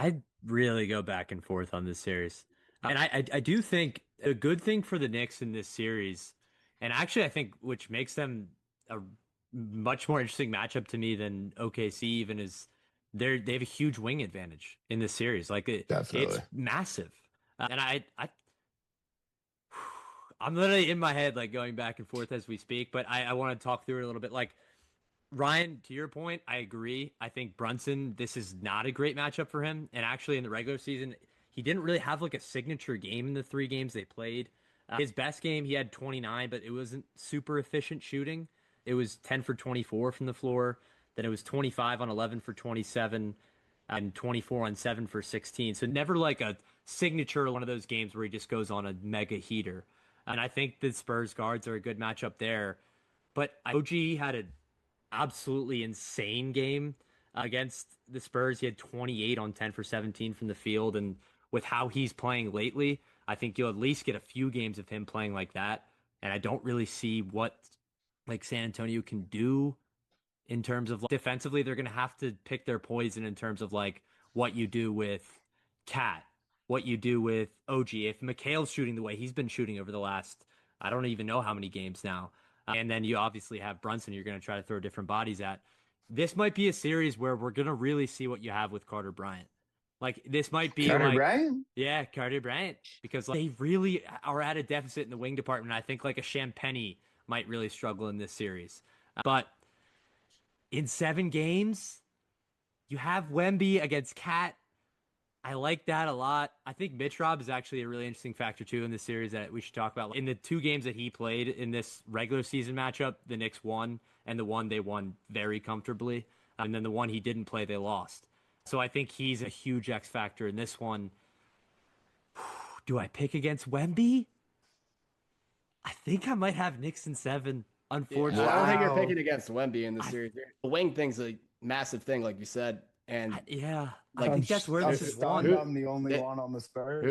I really go back and forth on this series. And I do think a good thing for the Knicks in this series, and actually I think which makes them a much more interesting matchup to me than OKC even is they have a huge wing advantage in this series. Like it's Definitely. massive. And I'm literally in my head like going back and forth as we speak, but I want to talk through it a little bit. Like Ryan, to your point, I agree. I think Brunson, this is not a great matchup for him. And actually, in the regular season, he didn't really have like a signature game in the three games they played. His best game, he had 29, but it wasn't super efficient shooting. It was 10 for 24 from the floor. Then it was 25 on 11 for 27 and 24 on 7 for 16. So never like a signature one of those games where he just goes on a mega heater. And I think the Spurs guards are a good matchup there. But OG had an absolutely insane game against the Spurs. He had 28 on 10 for 17 from the field. And with how he's playing lately, I think you'll at least get a few games of him playing like that. And I don't really see what like San Antonio can do in terms of like, defensively. They're going to have to pick their poison in terms of like what you do with Cat, what you do with OG. If Mikhail's shooting the way he's been shooting over the last, I don't even know how many games now. And then you obviously have Brunson you're going to try to throw different bodies at. This might be a series where we're going to really see what you have with Carter Bryant. Like this might be Carter like, Bryant? yeah, Carter Bryant, because like, they really are at a deficit in the wing department. I think like a Champagny might really struggle in this series. But in 7 games, you have Wemby against Cat. I like that a lot. I think Mitch Rob is actually a really interesting factor too in this series that we should talk about. In the 2 games that he played in this regular season matchup, the Knicks won, and the one they won very comfortably. And then the one he didn't play, they lost. So I think he's a huge X factor in this one. Do I pick against Wemby? I think I might have Knicks in 7. Yeah, I don't Unfortunately, think you're Wow. picking against Wemby in the I, series. The wing thing's a massive thing, like you said, and yeah, I like think that's where I'm this is who stunned won. I'm the only who one on the Spurs.